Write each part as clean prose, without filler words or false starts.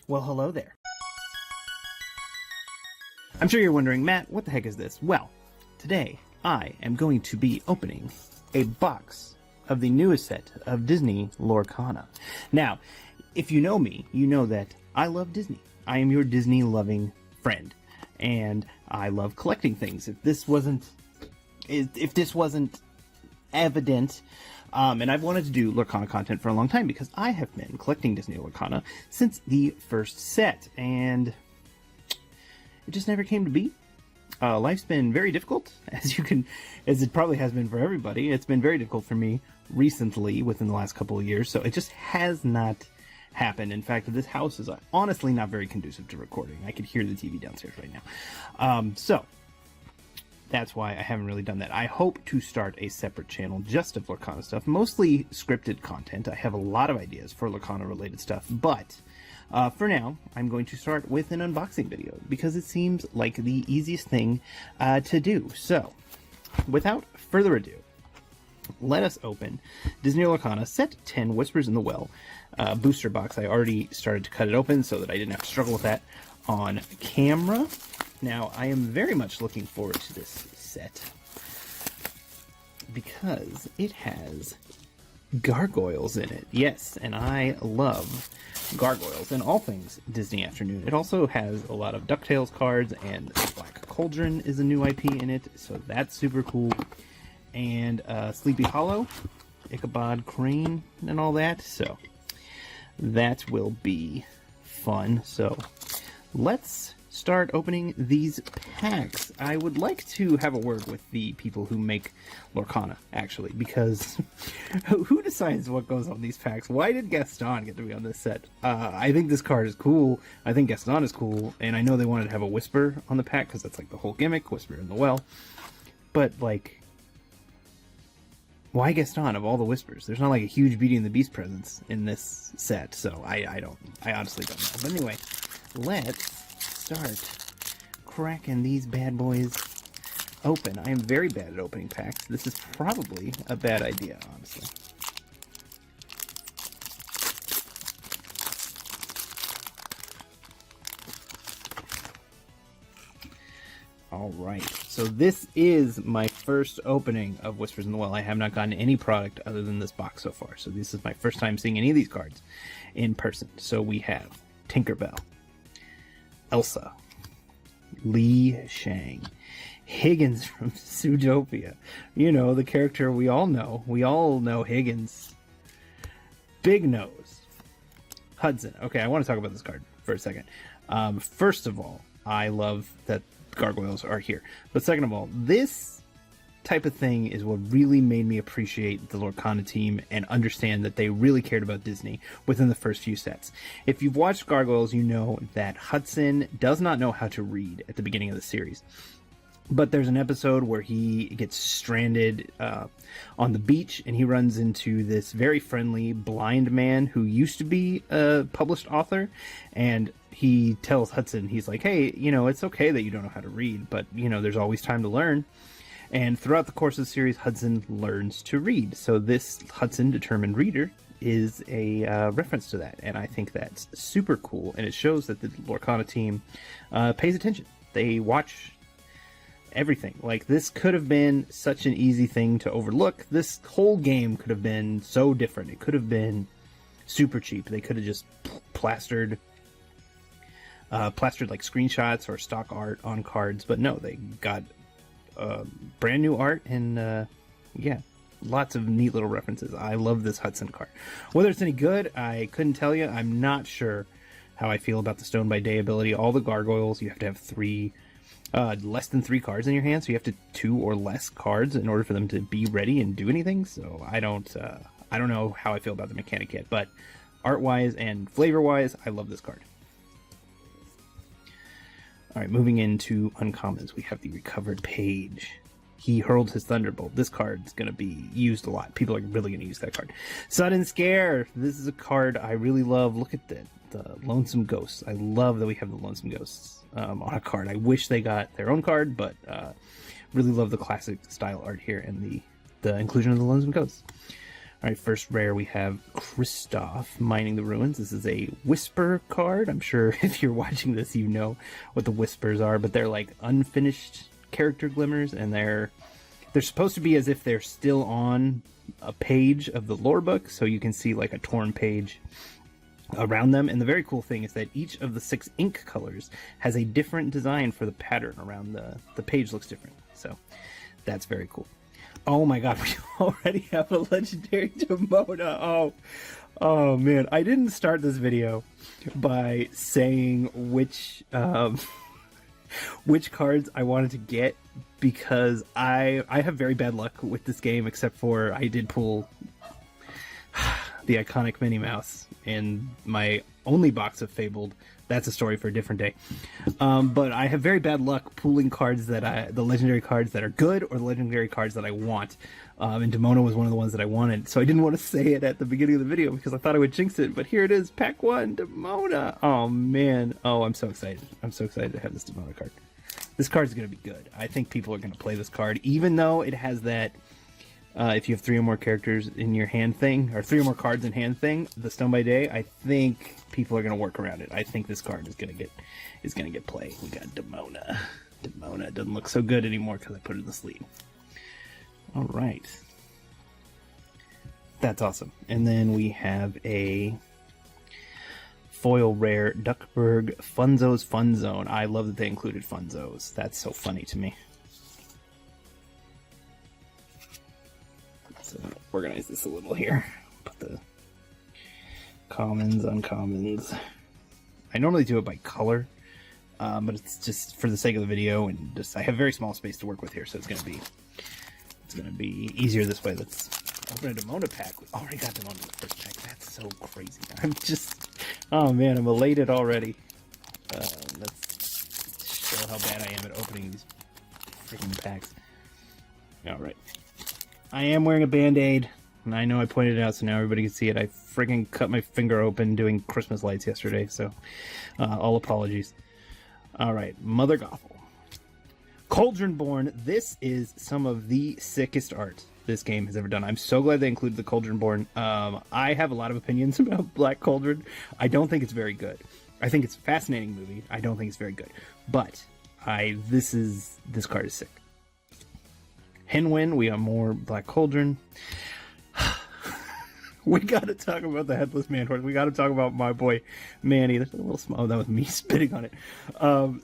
Well, hello there. I'm sure you're wondering, Matt, what the heck is this? Well, today I am going to be opening a box of the newest set of Disney Lorcana. Now, if you know me, you know that I love Disney. I am your Disney-loving friend, and I love collecting things. If this wasn't evident, and I've wanted to do Lorcana content for a long time because I have been collecting Disney Lorcana since the first set, and it just never came to be. Life's been very difficult, as it probably has been for everybody. It's been very difficult for me recently, within the last couple of years, so it just has not happened. In fact, this house is honestly not very conducive to recording. I could hear the TV downstairs right now. So that's why I haven't really done that. I hope to start a separate channel just of Lorcana stuff, mostly scripted content. I have a lot of ideas for Lorcana related stuff, but for now, I'm going to start with an unboxing video because it seems like the easiest thing to do. So, without further ado, let us open Disney Lorcana Set 10 Whispers in the Well booster box. I already started to cut it open so that I didn't have to struggle with that on camera. Now, I am very much looking forward to this set because it has gargoyles in it. Yes, and I love gargoyles and all things Disney Afternoon. It also has a lot of DuckTales cards, and Black Cauldron is a new IP in it, so that's super cool. And Sleepy Hollow, Ichabod Crane, and all that, so that will be fun. So let's start opening these packs. I would like to have a word with the people who make Lorcana, actually, because who decides what goes on these packs? Why did Gaston get to be on this set? I think this card is cool. I think Gaston is cool, and I know they wanted to have a Whisper on the pack because that's like the whole gimmick, Whisper in the Well. But like, why Gaston of all the Whispers? There's not like a huge Beauty and the Beast presence in this set, so I honestly don't know. But anyway, let's start cracking these bad boys open. I am very bad at opening packs. This is probably a bad idea, honestly. Alright, so this is my first opening of Whispers in the Well. I have not gotten any product other than this box so far, so this is my first time seeing any of these cards in person. So we have Tinkerbell, Elsa, Li Shang, Higgins from Zootopia. You know, the character we all know. We all know Higgins. Big Nose. Hudson. Okay, I want to talk about this card for a second. First of all, I love that gargoyles are here. But second of all, this type of thing is what really made me appreciate the Lorcana team and understand that they really cared about Disney within the first few sets. If you've watched Gargoyles, you know that Hudson does not know how to read at the beginning of the series. But there's an episode where he gets stranded on the beach, and he runs into this very friendly blind man who used to be a published author, and he tells Hudson, he's like, hey, you know, it's okay that you don't know how to read, but, you know, there's always time to learn. And throughout the course of the series, Hudson learns to read. So this Hudson Determined Reader is a reference to that, and I think that's super cool, and it shows that the Lorcana team pays attention. They watch everything. Like, this could have been such an easy thing to overlook. This whole game could have been so different. It could have been super cheap. They could have just plastered like screenshots or stock art on cards, but no, they got brand new art and yeah, lots of neat little references. I love this Hudson card. Whether it's any good, I couldn't tell you. I'm not sure how I feel about the Stone by Day ability. All the gargoyles, you have to have less than 3 cards in your hand, so you have to 2 or less cards in order for them to be ready and do anything. So I don't know how I feel about the mechanic yet, but art-wise and flavor-wise, I love this card. Alright, moving into uncommons, we have the Recovered Page. He hurled his Thunderbolt. This card's going to be used a lot. People are really going to use that card. Sudden Scare. This is a card I really love. Look at the Lonesome Ghosts. I love that we have the Lonesome Ghosts on a card. I wish they got their own card, but really love the classic style art here and the inclusion of the Lonesome Ghosts. right, first rare we have Kristoff, Mining the Ruins. This is a Whisper card. I'm sure if you're watching this, you know what the Whispers are, but they're like unfinished character glimmers, and they're supposed to be as if they're still on a page of the lore book, so you can see like a torn page around them. And the very cool thing is that each of the 6 ink colors has a different design for the pattern around the page. Looks different, so that's very cool. Oh my god, we already have a legendary Demona. Oh man, I didn't start this video by saying which cards I wanted to get, because I have very bad luck with this game, except for I did pull the iconic Minnie Mouse in my only box of Fabled. That's a story for a different day. But I have very bad luck pulling cards the legendary cards that are good, or the legendary cards that I want. And Demona was one of the ones that I wanted. So I didn't want to say it at the beginning of the video because I thought I would jinx it. But here it is, pack 1, Demona. Oh man. Oh, I'm so excited. I'm so excited to have this Demona card. This card is going to be good. I think people are going to play this card, even though it has that if you have 3 or more characters in your hand thing, or 3 or more cards in hand thing, the Stone by Day, I think people are going to work around it. I think this card is going to get play. We got Demona. Demona doesn't look so good anymore because I put it in the sleeve. All right. That's awesome. And then we have a foil rare Duckburg Funzo's Fun Zone. I love that they included Funzos. That's so funny to me. So organize this a little here. Put the commons, uncommons. I normally do it by color, but it's just for the sake of the video, and just I have very small space to work with here, so it's gonna be easier this way. Let's open a Demona pack. We already got Demona in the first pack. That's so crazy. Oh man, I'm elated already. Let's show how bad I am at opening these freaking packs. All right. I am wearing a Band-Aid, and I know I pointed it out so now everybody can see it. I freaking cut my finger open doing Christmas lights yesterday, so all apologies. Alright, Mother Gothel. Cauldronborn. This is some of the sickest art this game has ever done. I'm so glad they included the Cauldronborn. I have a lot of opinions about Black Cauldron. I don't think it's very good. I think it's a fascinating movie. I don't think it's very good. But this card is sick. Hinwin, we have more Black Cauldron. We gotta talk about the Headless Man Horse. We gotta talk about my boy Manny. There's a little small. Oh, that was me spitting on it.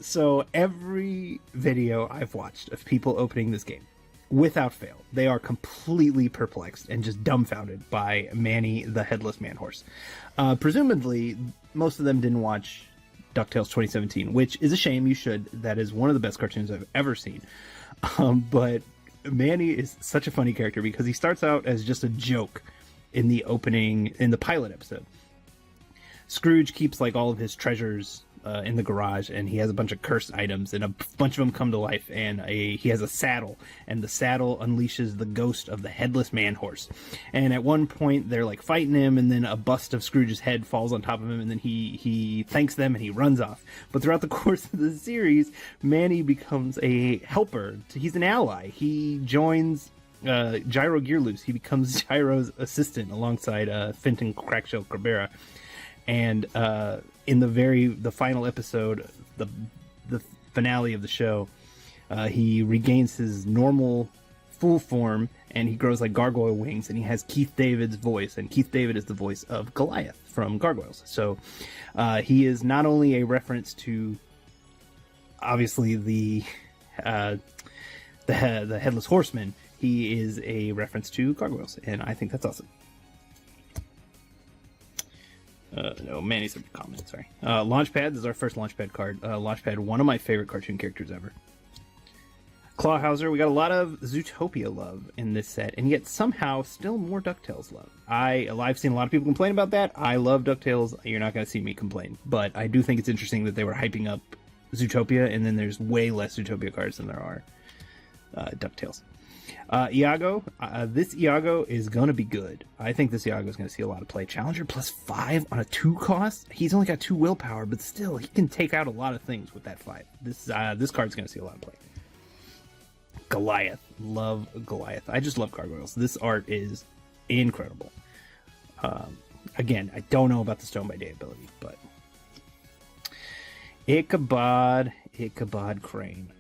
So every video I've watched of people opening this game, without fail, they are completely perplexed and just dumbfounded by Manny the Headless Man Horse. Presumably, most of them didn't watch DuckTales 2017, which is a shame. You should. That is one of the best cartoons I've ever seen. But Manny is such a funny character because he starts out as just a joke in the pilot episode. Scrooge keeps like all of his treasures in the garage, and he has a bunch of cursed items, and a bunch of them come to life, and he has a saddle, and the saddle unleashes the ghost of the Headless Man Horse. And at one point they're like fighting him, and then a bust of Scrooge's head falls on top of him, and then he thanks them and he runs off. But throughout the course of the series, Manny becomes a helper. He's an ally. He joins Gyro Gearloose. He becomes Gyro's assistant alongside Finton Crackshell Crabera. And in the final episode, the finale of the show, he regains his normal full form, and he grows like gargoyle wings, and he has Keith David's voice, and Keith David is the voice of Goliath from Gargoyles. So he is not only a reference to obviously the Headless Horseman, he is a reference to Gargoyles, and I think that's awesome. No, Manny's a comment, sorry. Launchpad, this is our first Launchpad card. Launchpad, one of my favorite cartoon characters ever. Clawhauser, we got a lot of Zootopia love in this set, and yet somehow still more DuckTales love. I've seen a lot of people complain about that. I love DuckTales. You're not going to see me complain. But I do think it's interesting that they were hyping up Zootopia, and then there's way less Zootopia cards than there are DuckTales. Iago, this Iago is going to be good. I think this Iago is going to see a lot of play. Challenger +5 on a 2 cost? He's only got 2 willpower, but still, he can take out a lot of things with that 5. This card's going to see a lot of play. Goliath. Love Goliath. I just love Gargoyles. This art is incredible. Again, I don't know about the Stone by Day ability, but Ichabod Crane.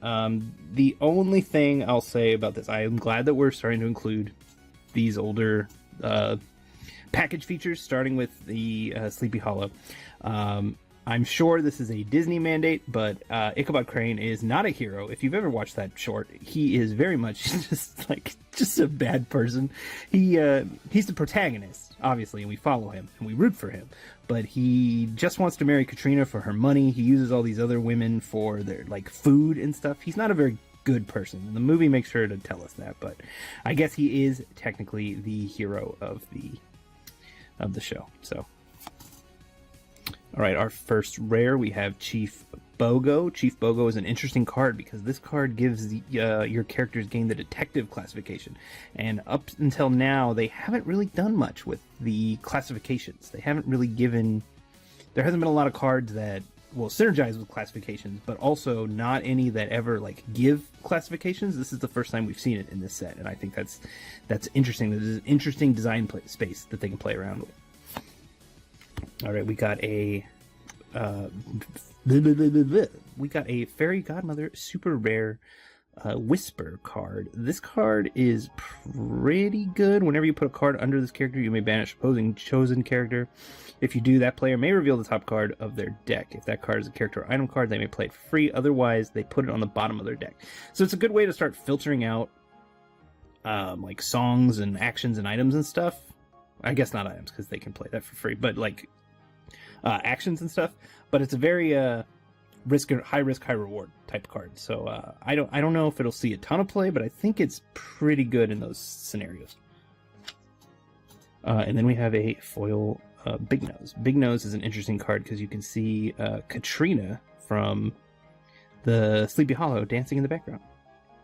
The only thing I'll say about this, I am glad that we're starting to include these older package features, starting with the Sleepy Hollow. I'm sure this is a Disney mandate, but Ichabod Crane is not a hero. If you've ever watched that short, he is very much just a bad person. He's the protagonist, obviously, and we follow him and we root for him. But he just wants to marry Katrina for her money. He uses all these other women for their food and stuff. He's not a very good person, and the movie makes sure to tell us that. But I guess he is technically the hero of the show. So. All right, our first rare, we have Chief Bogo. Chief Bogo is an interesting card because this card gives your characters gain the detective classification. And up until now, they haven't really done much with the classifications. They haven't really given... There hasn't been a lot of cards that will synergize with classifications, but also not any that ever give classifications. This is the first time we've seen it in this set, and I think that's interesting. There's an interesting design space that they can play around with. All right, we got a Fairy Godmother super rare Whisper card. This card is pretty good. Whenever you put a card under this character, you may banish opposing chosen character. If you do, that player may reveal the top card of their deck. If that card is a character or item card, they may play it free. Otherwise, they put it on the bottom of their deck. So it's a good way to start filtering out songs and actions and items and stuff. I guess not items, because they can play that for free, but actions and stuff. But it's a very high risk, high reward type card. So I don't know if it'll see a ton of play, but I think it's pretty good in those scenarios. And then we have a foil Big Nose. Big Nose is an interesting card because you can see Katrina from the Sleepy Hollow dancing in the background.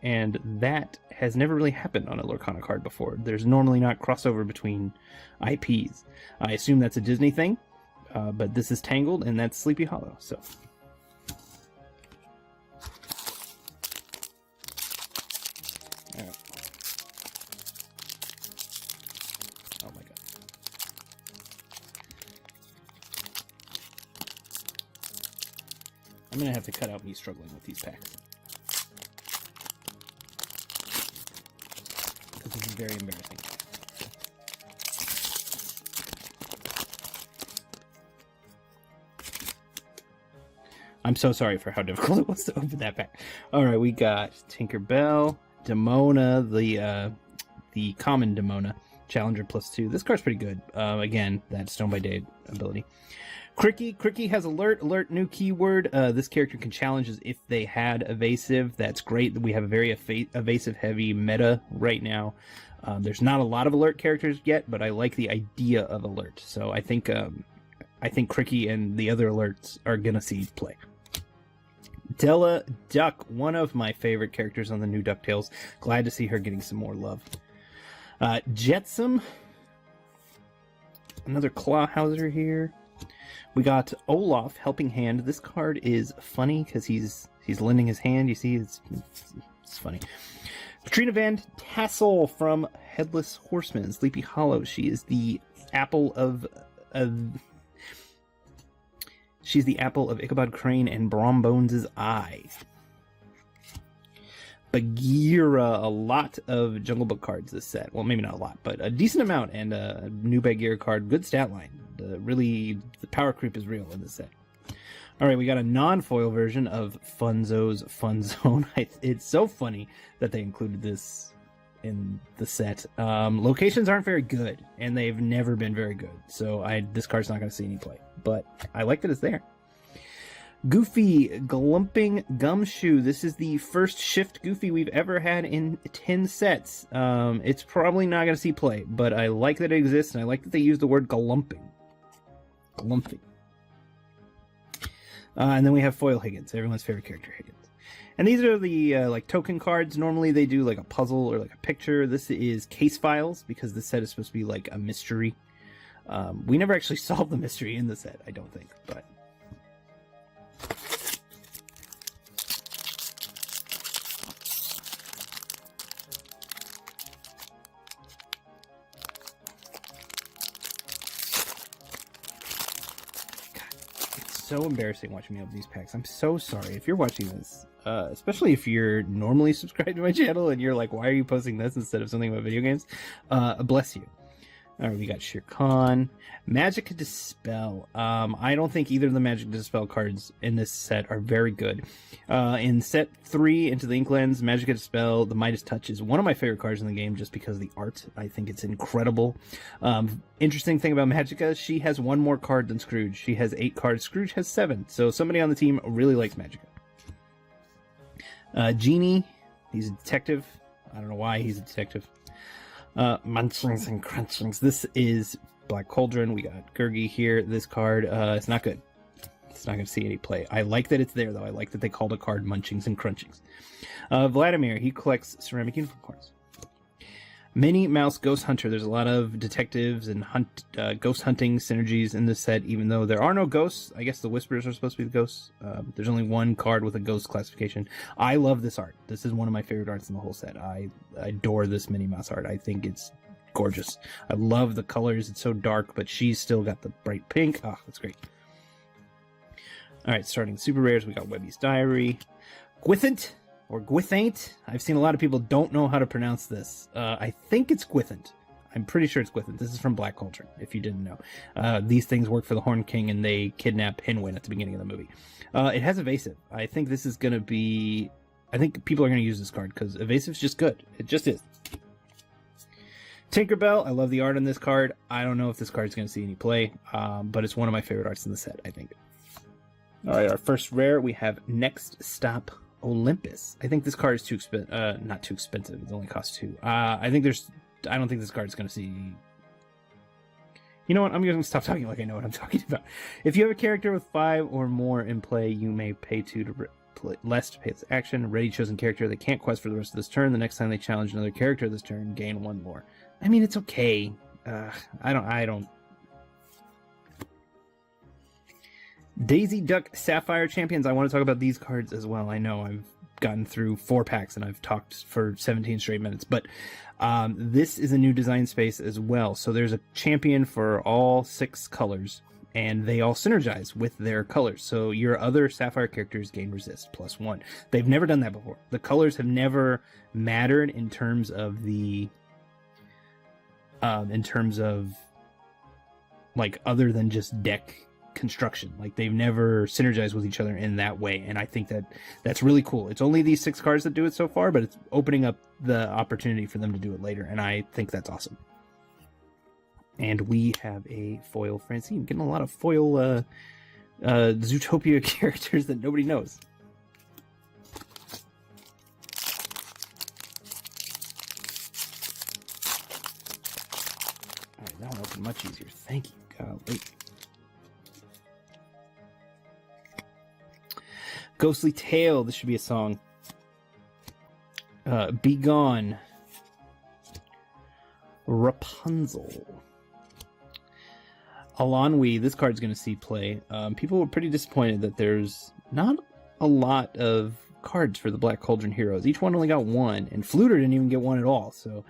And that has never really happened on a Lorcana card before. There's normally not crossover between IPs. I assume that's a Disney thing, but this is Tangled, and that's Sleepy Hollow. So, right. Oh my god! I'm gonna have to cut out me struggling with these packs. This is very embarrassing. I'm so sorry for how difficult it was to open that pack. Alright, we got Tinkerbell, Demona, the common Demona, Challenger +2. This card's pretty good. Again, that Stone by Day ability. Cricky has alert, new keyword. This character can challenge as if they had evasive. That's great. We have a very evasive heavy meta right now. There's not a lot of alert characters yet, but I like the idea of alert. So I think Cricky and the other alerts are gonna see play. Della Duck, one of my favorite characters on the new DuckTales. Glad to see her getting some more love. Jetsam, another Clawhauser here. We got Olaf, Helping Hand. This card is funny because he's lending his hand. You see, it's funny. Katrina Van Tassel from Headless Horseman, Sleepy Hollow. She is the apple of she's the apple of Ichabod Crane and Brombones' eye. Bagheera, a lot of Jungle Book cards this set. Well, maybe not a lot, but a decent amount, and a new Bagheera card. Good stat line. Really, the power creep is real in this set. All right, we got a non-foil version of Funzo's Fun Zone. It's so funny that they included this in the set. Locations aren't very good, and they've never been very good. So this card's not going to see any play, but I like that it's there. Goofy, Glumping Gumshoe. This is the first Shift Goofy we've ever had in 10 sets. It's probably not going to see play, but I like that it exists, and I like that they use the word glumping. Glumping. And then we have Foil Higgins, everyone's favorite character, Higgins. And these are the token cards. Normally they do a puzzle or a picture. This is Case Files, because this set is supposed to be a mystery. We never actually solved the mystery in the set, I don't think, but... so embarrassing watching me open these packs. I'm so sorry. If you're watching this, especially if you're normally subscribed to my channel and you're like, why are you posting this instead of something about video games? Bless you. All right, we got Shere Khan, Magic Dispel. I don't think either of the Magic Dispel cards in this set are very good. In set 3, Into the Inklands, Magic Dispel, the Midas Touch is one of my favorite cards in the game just because of the art. I think it's incredible. Interesting thing about Magica, she has one more card than Scrooge. She has 8 cards. Scrooge has 7. So somebody on the team really likes Magica. Genie, he's a detective. I don't know why he's a detective. Munchings and Crunchings. This is Black Cauldron. We got Gurgi here. This card, it's not good. It's not going to see any play. I like that it's there, though. I like that they called a card Munchings and Crunchings. Vladimir, he collects ceramic uniform cards. Minnie Mouse Ghost Hunter. There's a lot of detectives and ghost hunting synergies in this set, even though there are no ghosts. I guess the Whisperers are supposed to be the ghosts. There's only one card with a ghost classification. I love this art. This is one of my favorite arts in the whole set. I adore this Minnie Mouse art. I think it's gorgeous. I love the colors. It's so dark, but she's still got the bright pink. Oh, that's great. All right, starting super rares, we got Webby's Diary. Gwithant. Or Gwithaint. I've seen a lot of people don't know how to pronounce this. I think it's Gwithant. I'm pretty sure it's Gwithant. This is from Black Cauldron, if you didn't know. These things work for the Horn King, and they kidnap Pinwin at the beginning of the movie. It has Evasive. I think this is going to be... I think people are going to use this card, because Evasive's just good. It just is. Tinkerbell. I love the art on this card. I don't know if this card is going to see any play, but it's one of my favorite arts in the set, I think. All right, our first rare, we have Next Stop Olympus. I think this card is too expensive. Not too expensive. It only costs 2. I don't think this card is going to see... You know what? I'm going to stop talking like I know what I'm talking about. If you have a character with 5 or more in play, you may pay 2 to less to pay its action. Ready chosen character. They can't quest for the rest of this turn. The next time they challenge another character this turn, gain 1 more. I mean, it's okay. I don't... Daisy Duck Sapphire Champions. I want to talk about these cards as well. I know I've gotten through 4 packs and I've talked for 17 straight minutes, but this is a new design space as well. So there's a champion for all 6 colors, and they all synergize with their colors. So your other Sapphire characters gain resist +1. They've never done that before. The colors have never mattered in terms of the like other than just deck construction. Like, they've never synergized with each other in that way, and I think that's really cool. It's only these 6 cards that do it so far, but it's opening up the opportunity for them to do it later, and I think that's awesome. And we have a foil Francine. Getting a lot of foil Zootopia characters that nobody knows. Alright, that one opened much easier. Thank you. Golly. Ghostly Tale. This should be a song. Be Gone. Rapunzel. Alanwi. This card's going to see play. People were pretty disappointed that there's not a lot of cards for the Black Cauldron heroes. Each one only got 1, and Fluter didn't even get 1 at all. So,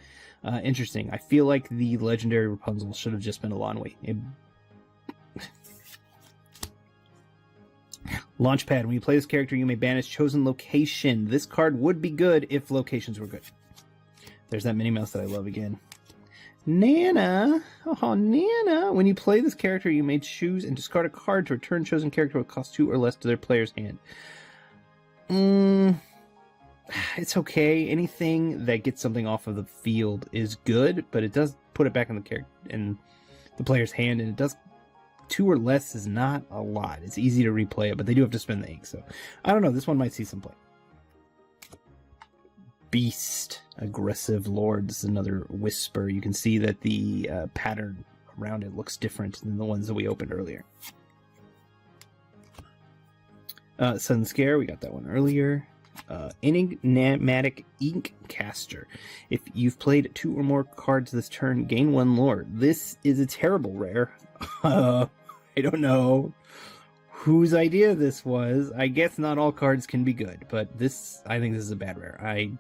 interesting. I feel like the legendary Rapunzel should have just been Alanwi. Launchpad. When you play this character, you may banish chosen location. This card would be good if locations were good. There's that Minnie Mouse that I love again. Nana. Oh, Nana. When you play this character, you may choose and discard a card to return chosen character with cost 2 or less to their player's hand. It's okay. Anything that gets something off of the field is good, but it does put it back in the player's hand, and it does... 2 or less is not a lot. It's easy to replay it, but they do have to spend the ink, so I don't know. This one might see some play. Beast. Aggressive Lord. This is another Whisper. You can see that the pattern around it looks different than the ones that we opened earlier. Sudden Scare. We got that one earlier. Enigmatic Inkcaster. If you've played 2 or more cards this turn, gain 1 Lord. This is a terrible rare. I don't know whose idea this was. I guess not all cards can be good, but I think this is a bad rare.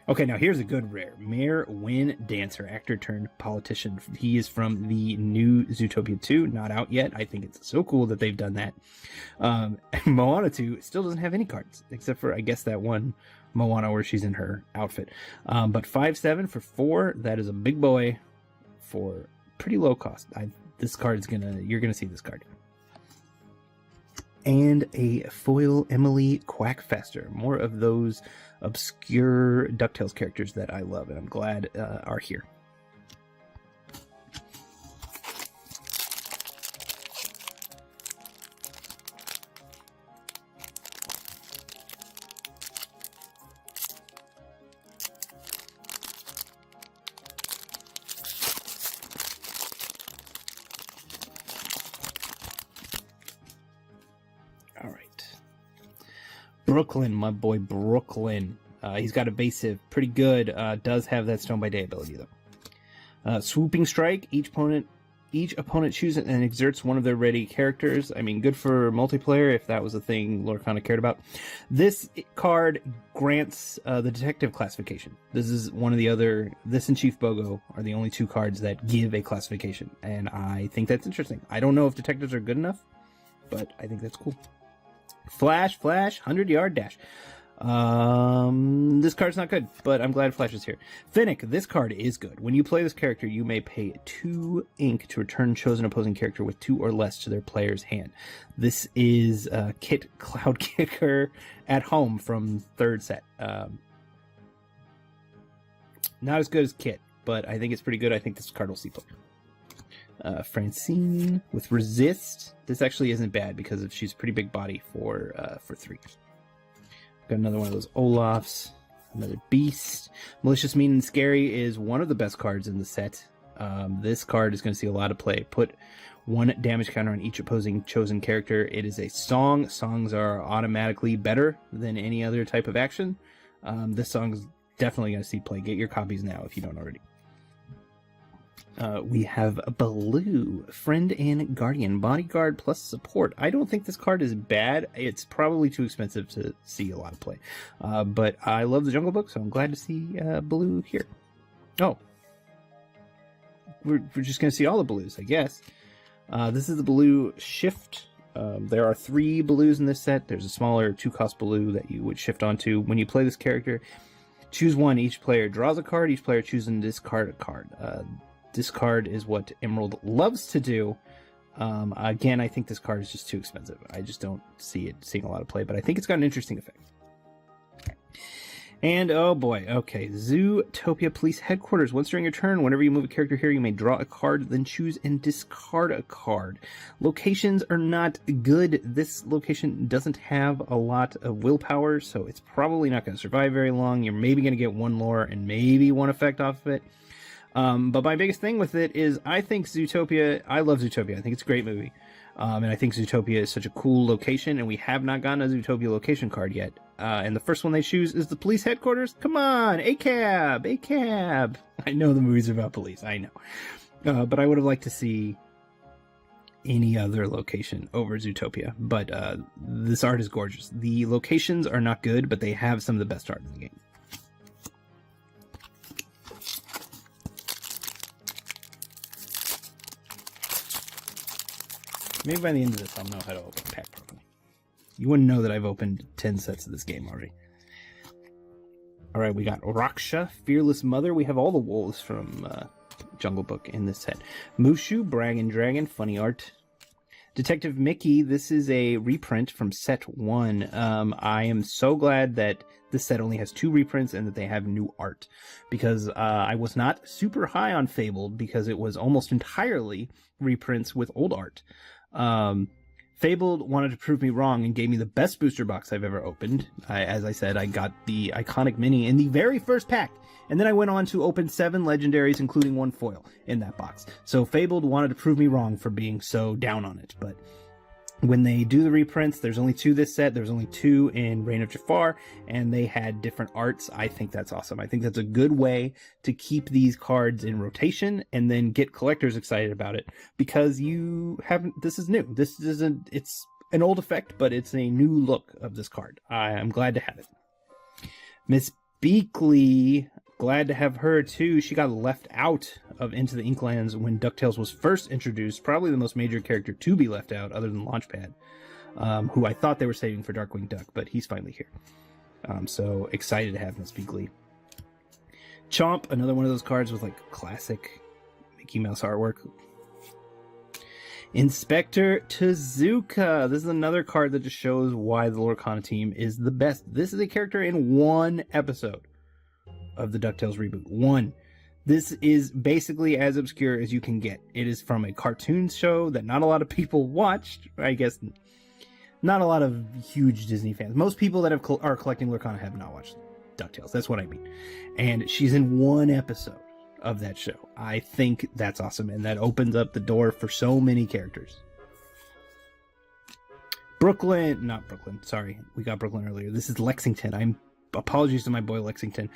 Okay, now here's a good rare. Mayor Wynn Dancer, actor turned politician. He is from the new Zootopia 2, not out yet. I think it's so cool that they've done that. Moana 2 still doesn't have any cards, except for, I guess, that one Moana where she's in her outfit. But 5/7 for 4, that is a big boy for pretty low cost. This card is you're gonna see this card. And a foil Emily Quackfester. More of those obscure DuckTales characters that I love and I'm glad are here. All right. Brooklyn, my boy Brooklyn. He's got evasive, pretty good. Does have that Stone by Day ability though. Swooping Strike. Each opponent chooses and exerts one of their ready characters. I mean, good for multiplayer if that was a thing Lorcana cared about. This card grants the detective classification. This is one of the other. This and Chief Bogo are the only 2 cards that give a classification, and I think that's interesting. I don't know if detectives are good enough, but I think that's cool. Flash, 100-yard dash. This card's not good, but I'm glad Flash is here. Finnick, this card is good. When you play this character, you may pay 2 ink to return chosen opposing character with 2 or less to their player's hand. This is Kit Cloud Kicker at home from 3rd set. Not as good as Kit, but I think it's pretty good. I think this card will see play. Francine with Resist. This actually isn't bad because she's a pretty big body for 3. Got another one of those Olafs. Another Beast. Malicious, Mean, and Scary is one of the best cards in the set. This card is going to see a lot of play. Put 1 damage counter on each opposing chosen character. It is a song. Songs are automatically better than any other type of action. This song is definitely going to see play. Get your copies now if you don't already. We have Baloo, Friend and Guardian, Bodyguard plus Support. I don't think this card is bad. It's probably too expensive to see a lot of play. But I love the Jungle Book, so I'm glad to see Baloo here. Oh. We're just going to see all the Baloos, I guess. This is the Baloo Shift. There are 3 Baloos in this set. There's a smaller 2-cost Baloo that you would shift onto. When you play this character, choose 1. Each player draws a card. Each player chooses and discard a card. Discard is what Emerald loves to do. Again, I think this card is just too expensive. I just don't see it seeing a lot of play, but I think it's got an interesting effect. And, oh boy, okay, Zootopia Police Headquarters. Once during your turn, whenever you move a character here, you may draw a card, then choose and discard a card. Locations are not good. This location doesn't have a lot of willpower, so it's probably not going to survive very long. You're maybe going to get 1 lore and maybe 1 effect off of it. But my biggest thing with it is I think Zootopia, I love Zootopia. I think it's a great movie. And I think Zootopia is such a cool location, and we have not gotten a Zootopia location card yet. And the first one they choose is the police headquarters. Come on, ACAB. I know the movies are about police, I know. But I would have liked to see any other location over Zootopia. But this art is gorgeous. The locations are not good, but they have some of the best art in the game. Maybe by the end of this, I'll know how to open a pack properly. You wouldn't know that I've opened 10 sets of this game already. Alright, we got Raksha, Fearless Mother. We have all the wolves from Jungle Book in this set. Mushu, Brag and Dragon, funny art. Detective Mickey, this is a reprint from set 1. I am so glad that this set only has 2 reprints and that they have new art. Because I was not super high on Fabled because it was almost entirely reprints with old art. Fabled wanted to prove me wrong and gave me the best booster box I've ever opened. As I said, I got the iconic mini in the very first pack. And then I went on to open 7 legendaries, including 1 foil in that box. So Fabled wanted to prove me wrong for being so down on it. But when they do the reprints, there's only 2 this set. There's only 2 in Reign of Jafar, and they had different arts. I think that's awesome. I think that's a good way to keep these cards in rotation and then get collectors excited about it because you haven't. This is new. This isn't. It's an old effect, but it's a new look of this card. I'm glad to have it. Miss Speakly, glad to have her too. She got left out of Into the Inklands when DuckTales was first introduced. Probably the most major character to be left out, other than Launchpad, who I thought they were saving for Darkwing Duck, but he's finally here. So excited to have Miss Speakly. Chomp, another one of those cards with like classic Mickey Mouse artwork. Inspector Tezuka. This is another card that just shows why the Lorcana team is the best. This is a character in one episode of the DuckTales reboot. One. This is basically as obscure as you can get. It is from a cartoon show that not a lot of people watched. I guess not a lot of huge Disney fans. Most people that are collecting Lorcana have not watched DuckTales. That's what I mean. And she's in one episode of that show. I think that's awesome, and that opens up the door for so many characters. Not Brooklyn, sorry, we got Brooklyn earlier. This is Lexington. Apologies to my boy Lexington.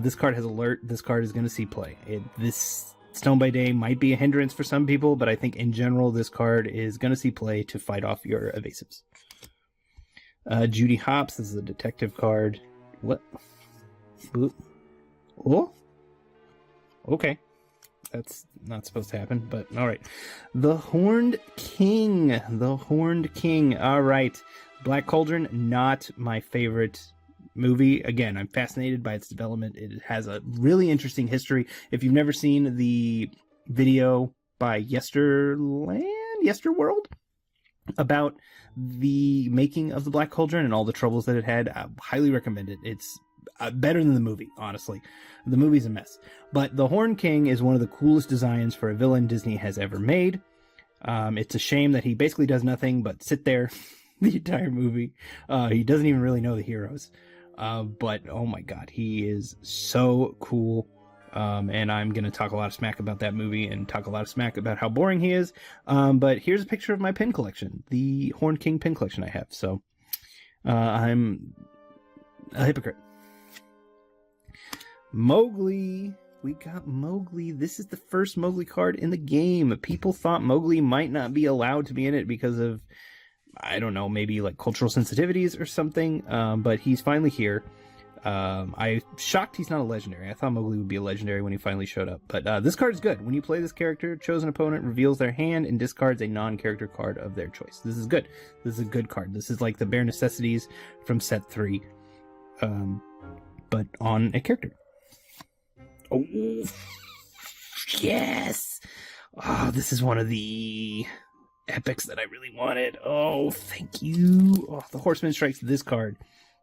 This card has alert. This card is going to see play. This Stone by Day might be a hindrance for some people, but I think in general this card is going to see play to fight off your evasives. Judy Hopps, this is a detective card. What? Oh? Okay. That's not supposed to happen, but alright. The Horned King. The Horned King. Alright. Black Cauldron, not my favorite movie. Again, I'm fascinated by its development. It has a really interesting history. If you've never seen the video by Yesterworld about the making of the Black Cauldron and all the troubles that it had, I highly recommend it. It's better than the movie, honestly. The movie's a mess. But the Horn King is one of the coolest designs for a villain Disney has ever made. It's a shame that he basically does nothing but sit there the entire movie. He doesn't even really know the heroes. But, oh my god, he is so cool. And I'm going to talk a lot of smack about that movie and talk a lot of smack about how boring he is. But here's a picture of my pin collection. The Horn King pin collection I have. So, I'm a hypocrite. Mowgli. We got Mowgli. This is the first Mowgli card in the game. People thought Mowgli might not be allowed to be in it because of, I don't know, maybe like cultural sensitivities or something. But he's finally here. I'm shocked he's not a legendary. I thought Mowgli would be a legendary when he finally showed up. But this card is good. When you play this character, chosen opponent reveals their hand and discards a non-character card of their choice. This is good. This is a good card. This is like the bare necessities from set 3. But on a character. Oh, yes! Oh, this is one of the epics that I really wanted. Oh, thank you. Oh, the Horseman Strikes. This card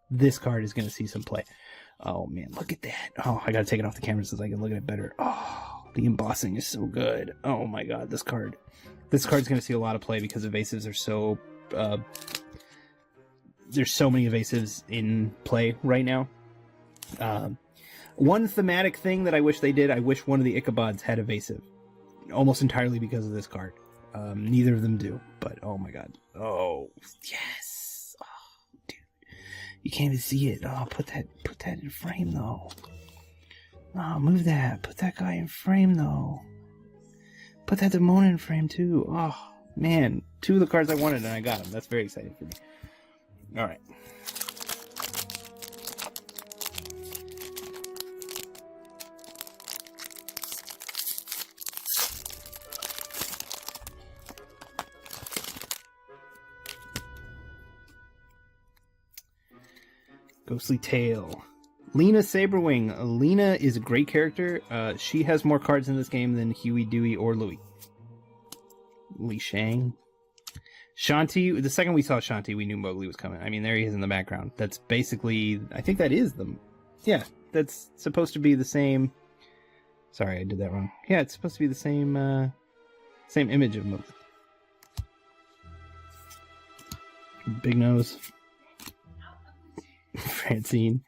is going to see some play. Oh, man, look at that. Oh, I got to take it off the camera so I can look at it better. Oh, the embossing is so good. Oh, my God, this card's going to see a lot of play because evasives are so... there's so many evasives in play right now. One thematic thing that I wish they did, I wish one of the Ichabods had evasive. Almost entirely because of this card. Neither of them do, but oh my god. Oh, yes! Oh, dude. You can't even see it. Oh, put that in frame, though. Oh, move that. Put that guy in frame, though. Put that Demona in frame, too. Oh, man. 2 of the cards I wanted, and I got them. That's very exciting for me. Alright. Ghostly Tale. Lena Saberwing. Lena is a great character. She has more cards in this game than Huey, Dewey, or Louie. Li Shang. Shanti. The second we saw Shanti, we knew Mowgli was coming. I mean, there he is in the background. That's basically... I think that is the... Yeah, that's supposed to be the same... Sorry, I did that wrong. Yeah, it's supposed to be the same... same image of Mowgli. Big nose. Francine.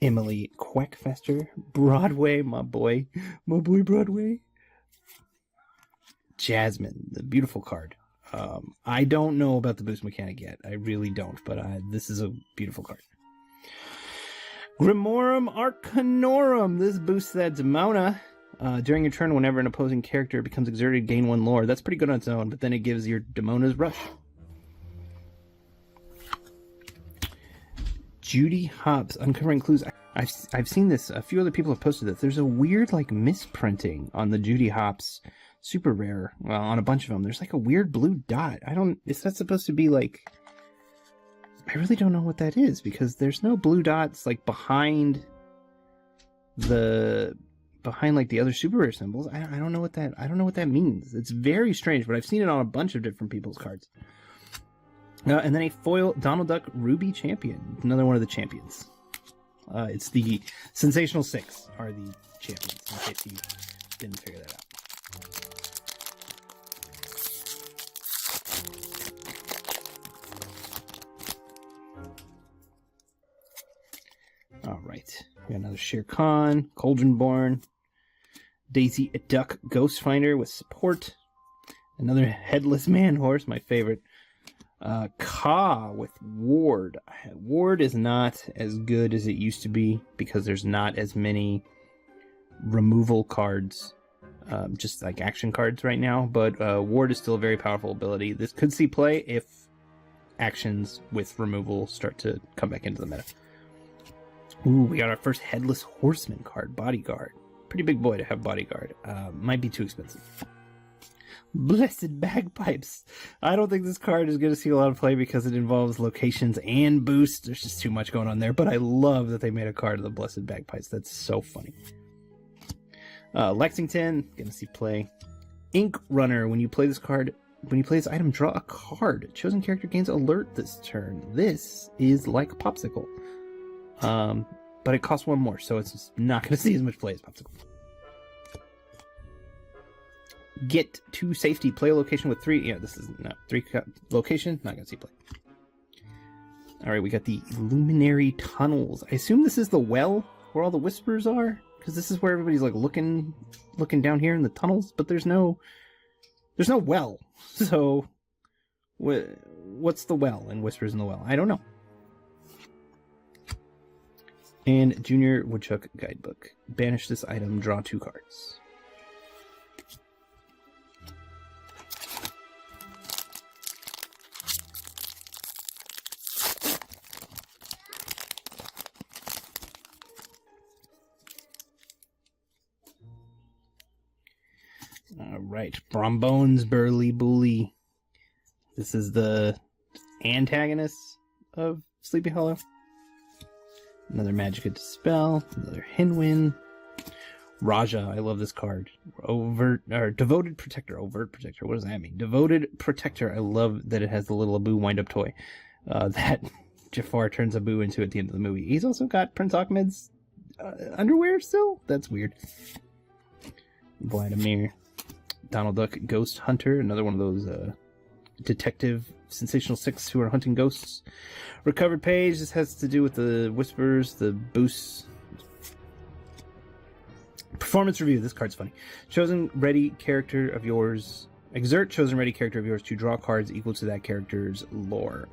Emily Quackfester. Broadway, my boy Broadway. Jasmine, the beautiful card. I don't know about the boost mechanic yet. I really don't, but this is a beautiful card. Grimorum Arcanorum. This boosts that Demona. During your turn, whenever an opposing character becomes exerted, gain 1 lore. That's pretty good on its own, but then it gives your Demona's Rush. Judy Hopps, Uncovering Clues. I've seen this. A few other people have posted this. There's a weird, like, misprinting on the Judy Hopps super rare. Well, on a bunch of them. There's, like, a weird blue dot. Is that supposed to be, like... I really don't know what that is, because there's no blue dots, like, behind, like, the other super rare symbols. I don't know what that means. It's very strange, but I've seen it on a bunch of different people's cards. And then a foil Donald Duck Ruby Champion. Another one of the champions. It's the Sensational Six are the champions, in case you didn't figure that out. Alright. We got another Shere Khan, Cauldronborn, Daisy Duck Ghostfinder with support. Another Headless Man Horse, my favorite. Ka with Ward. Ward is not as good as it used to be because there's not as many removal cards, just like action cards right now, but Ward is still a very powerful ability. This could see play if actions with removal start to come back into the meta. Ooh, we got our first Headless Horseman card, Bodyguard. Pretty big boy to have Bodyguard. Might be too expensive. Blessed Bagpipes. I don't think this card is going to see a lot of play because it involves locations and boosts. There's just too much going on there, but I love that they made a card of the Blessed Bagpipes. That's so funny. Lexington, going to see play. Ink Runner. When you play this item, draw a card. Chosen character gains alert this turn. This is like Popsicle. But it costs one more, so it's not going to see as much play as Popsicle. Get to Safety. Play a location with 3. Yeah, this is no 3 location. Not gonna see play. All right, we got the Illuminary Tunnels. I assume this is the well where all the whispers are, because this is where everybody's like looking down here in the tunnels. But there's no well. So what's the well in Whispers in the Well? I don't know. And Junior Woodchuck Guidebook. Banish this item. Draw 2 cards. Alright, Brombones Burly Bully. This is the antagonist of Sleepy Hollow. Another Magicka Dispel, another Hinwin. Raja, I love this card. Devoted Protector, Overt Protector, what does that mean? Devoted Protector, I love that it has the little Abu wind-up toy that Jafar turns Abu into at the end of the movie. He's also got Prince Ahmed's underwear still? That's weird. Vladimir. Donald Duck Ghost Hunter, another one of those detective Sensational Six who are hunting ghosts. Recovered page, this has to do with the whispers, the boosts. Performance review, this card's funny. Chosen ready character of yours. Exert chosen ready character of yours to draw cards equal to that character's lore.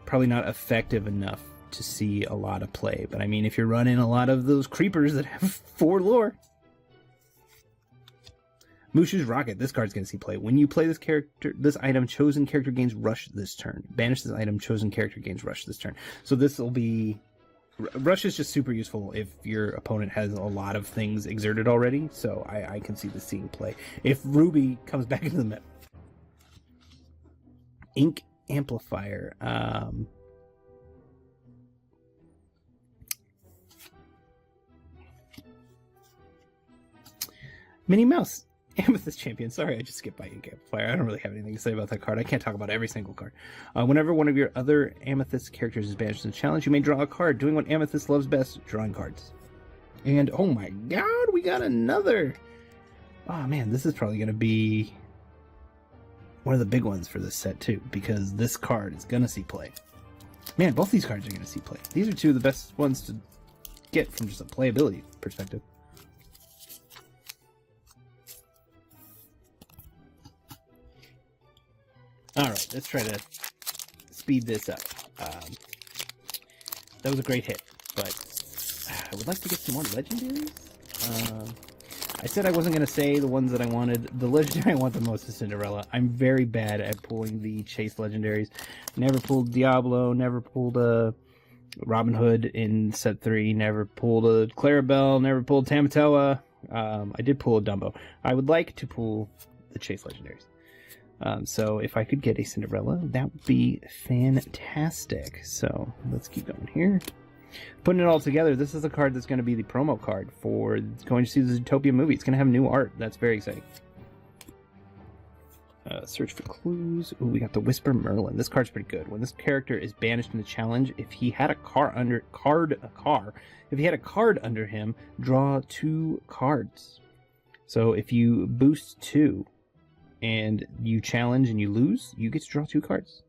Probably not effective enough to see a lot of play, but I mean, if you're running a lot of those creepers that have 4 lore. Mushu's Rocket. This card's going to see play. When you play this item, chosen character gains rush this turn. Banish this item, chosen character gains rush this turn. So this will be... Rush is just super useful if your opponent has a lot of things exerted already. So I can see this seeing play. If Ruby comes back into the meta. Ink Amplifier. Minnie Mouse. Amethyst Champion. Sorry, I just skipped by Ink Amplifier. I don't really have anything to say about that card. I can't talk about every single card. Whenever one of your other Amethyst characters is banished in the challenge, you may draw a card, doing what Amethyst loves best, drawing cards. And, oh my god, we got another! Oh man, this is probably going to be one of the big ones for this set too, because this card is going to see play. Man, both these cards are going to see play. These are 2 of the best ones to get from just a playability perspective. Alright, let's try to speed this up. That was a great hit, but I would like to get some more legendaries. I said I wasn't going to say the ones that I wanted. The legendary I want the most is Cinderella. I'm very bad at pulling the chase legendaries. Never pulled Diablo, never pulled Robin Hood in set 3, never pulled a Clarabelle, never pulled Tamatoa. I did pull a Dumbo. I would like to pull the chase legendaries. So if I could get a Cinderella, that would be fantastic. So let's keep going here. Putting it all together, this is a card that's going to be the promo card for going to see the Zootopia movie. It's going to have new art. That's very exciting. Search for clues. Ooh, we got the Whisper Merlin. This card's pretty good. When this character is banished in the challenge, if he had a card under him, draw 2 cards. So if you boost 2 and you challenge and you lose, you get to draw 2 cards.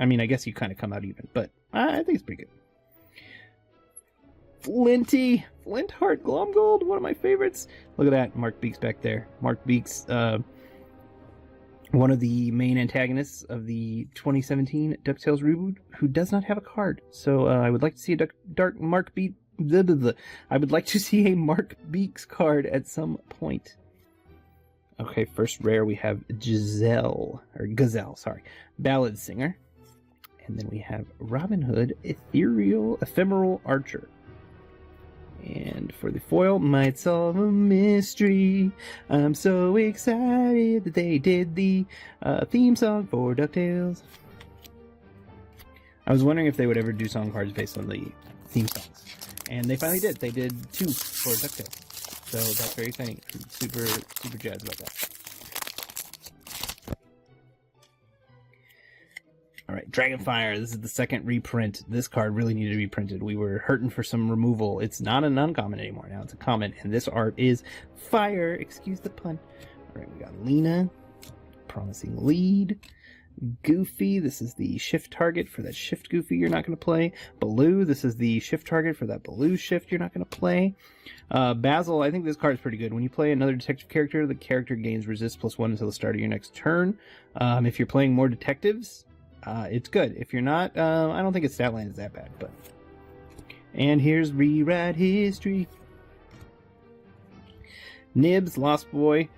I mean, I guess you kind of come out even, but I think it's pretty good. Flintheart Glomgold, one of my favorites. Look at that, Mark Beeks back there. Mark Beeks, one of the main antagonists of the 2017 DuckTales reboot, who does not have a card. So I would like to see a Mark Beeks card at some point. Okay, first rare we have Gazelle, Ballad Singer. And then we have Robin Hood, Ephemeral Archer. And for the foil, might solve a mystery. I'm so excited that they did the theme song for DuckTales. I was wondering if they would ever do song cards based on the theme songs. And they finally did. They did 2 for DuckTales. So that's very exciting. I'm super jazzed about that. Alright, Dragonfire. This is the second reprint. This card really needed to be printed. We were hurting for some removal. It's not an uncommon anymore. Now it's a common. And this art is fire. Excuse the pun. Alright, we got Lena. Promising Lead. Goofy. This is the shift target for that shift Goofy you're not going to play. Baloo. This is the shift target for that Baloo shift you're not going to play. Basil. I think this card is pretty good. When you play another detective character, the character gains resist +1 until the start of your next turn. If you're playing more detectives, it's good. If you're not, I don't think its stat line is that bad, but... And here's Rewrite History. Nibs, Lost Boy.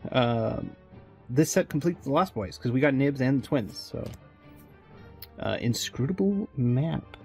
This set completes the Lost Boys, because we got Nibs and the twins, so... Inscrutable Map.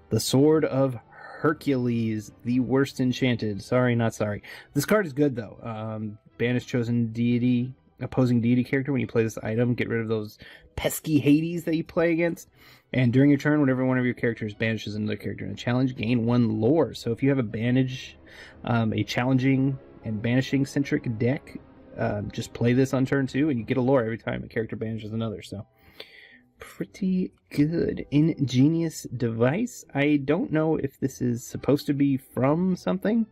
The Sword of Hercules, the worst enchanted. Sorry, not sorry. This card is good, though. Banish chosen deity... opposing deity character. When you play this item, get rid of those pesky Hades that you play against. And during your turn, whenever one of your characters banishes another character in a challenge, gain 1 lore. So if you have a challenging and banishing centric deck, just play this on turn 2 and you get a lore every time a character banishes another. So pretty good. Ingenious device. I don't know if this is supposed to be from something.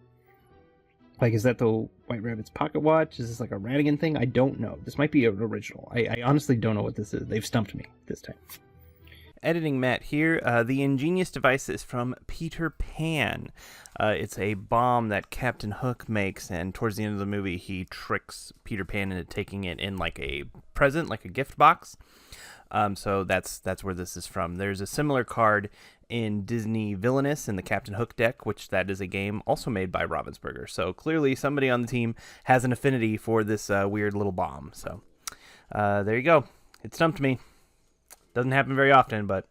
Like, is that the White Rabbit's pocket watch? Is this like a Radigan thing? I don't know. This might be an original. I honestly don't know what this is. They've stumped me this time. Editing Matt here. The ingenious device is from Peter Pan. It's a bomb that Captain Hook makes, and towards the end of the movie, he tricks Peter Pan into taking it in like a present, like a gift box. So that's where this is from. There's a similar card in Disney Villainous in the Captain Hook deck, which that is a game also made by Ravensburger. So clearly somebody on the team has an affinity for this weird little bomb. So there you go. It stumped me. Doesn't happen very often, but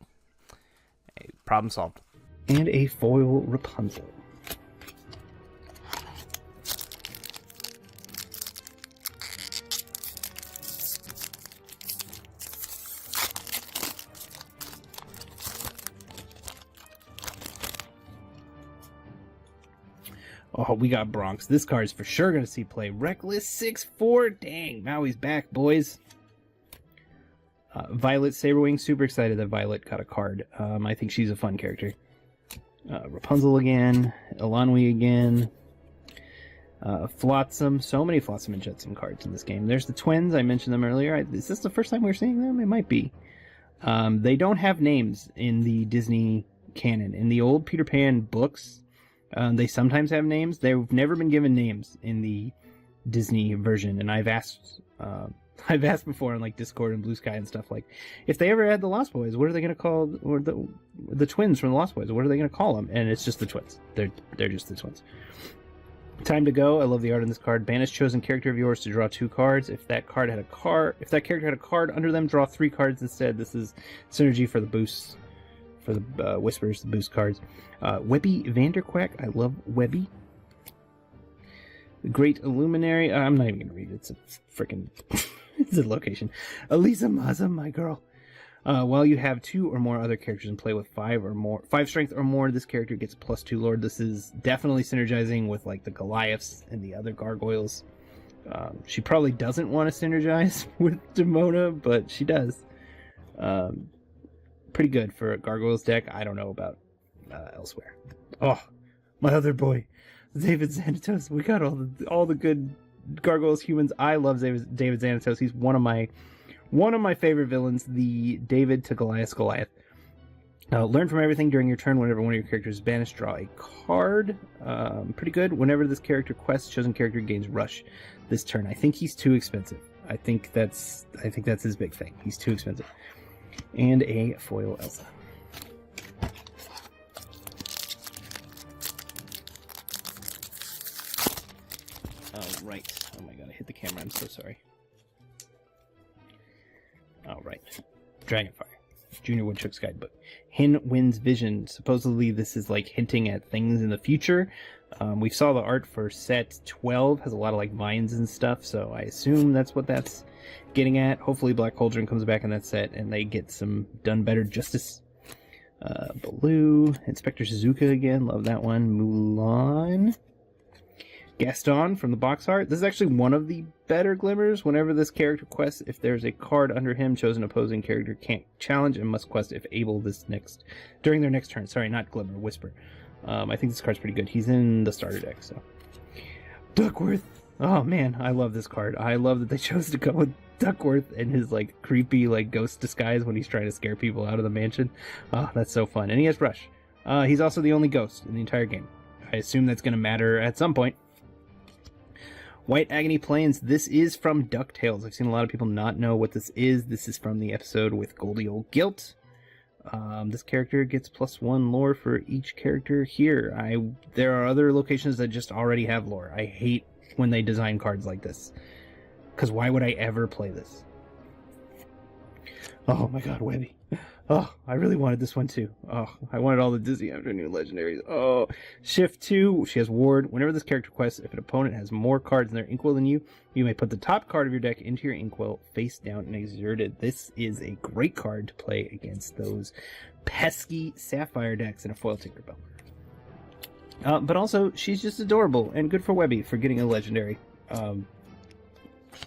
hey, problem solved. And a foil Rapunzel. Oh, we got Bronx. This card is for sure going to see play. Reckless 6-4. Dang, Maui's back, boys. Violet Saberwing. Super excited that Violet got a card. I think she's a fun character. Rapunzel again. Elanwi again. Flotsam. So many Flotsam and Jetsam cards in this game. There's the twins. I mentioned them earlier. Is this the first time we're seeing them? It might be. They don't have names in the Disney canon. In the old Peter Pan books, they sometimes have names. They've never been given names in the Disney version, and I've asked before on like Discord and Blue Sky and stuff, like, if they ever had the Lost Boys, what are they going to call, or the twins from the Lost Boys, what are they going to call them? And it's just the twins. They're just the twins. Time to go. I love the art on this card. Banish chosen character of yours to draw 2 cards. If that character had a card under them, draw 3 cards instead. This is synergy for the boosts, for the whispers, the boost cards. Webby Vanderquack. I love Webby. Great Illuminary. I'm not even gonna read it. It's a freaking it's a location. Elisa Maza, my girl. While you have 2 or more other characters in play with 5 strength or more, this character gets +2 Lord. This is definitely synergizing with like the Goliaths and the other gargoyles. She probably doesn't want to synergize with Demona, but she does. Pretty good for a gargoyles deck. I don't know about elsewhere. Oh, my other boy, David Xanatos. We got all the good gargoyles humans. I love David Xanatos. He's one of my favorite villains, the David to Goliath. Learn from everything during your turn. Whenever one of your characters is banished, draw a card. Pretty good. Whenever this character quests, chosen character gains rush this turn. I think he's too expensive. I think that's his big thing. He's too expensive. And a foil Elsa. Oh, right. Oh my god, I hit the camera. I'm so sorry. All right. Dragonfire. Junior Woodchuck's Guidebook. Hin wins vision. Supposedly this is like hinting at things in the future. We saw the art for set 12. Has a lot of like vines and stuff, so I assume that's what that's getting at. Hopefully Black Cauldron comes back in that set and they get some done better justice. Baloo. Inspector Suzuka again. Love that one. Mulan. Gaston from the box art. This is actually one of the better glimmers. Whenever this character quests, if there's a card under him, chosen opposing character can't challenge and must quest if able during their next turn. Sorry, not glimmer, whisper. I think this card's pretty good. He's in the starter deck, so. Duckworth. Oh man, I love this card. I love that they chose to go with Duckworth and his like creepy like ghost disguise when he's trying to scare people out of the mansion. Oh, that's so fun. And he has Rush. He's also the only ghost in the entire game. I assume that's going to matter at some point. White Agony Plains. This is from DuckTales. I've seen a lot of people not know what this is. This is from the episode with Goldie Old Guilt. This character gets +1 lore for each character here. There are other locations that just already have lore. I hate when they design cards like this. Because why would I ever play this? Oh my god, Webby. Oh, I really wanted this one too. Oh, I wanted all the Disney Afternoon Legendaries. Oh, Shift 2, she has Ward. Whenever this character quests, if an opponent has more cards in their inkwell than you, you may put the top card of your deck into your inkwell, face down and exerted. This is a great card to play against those pesky Sapphire decks in a foil Tinkerbell. But also, she's just adorable and good for Webby for getting a legendary.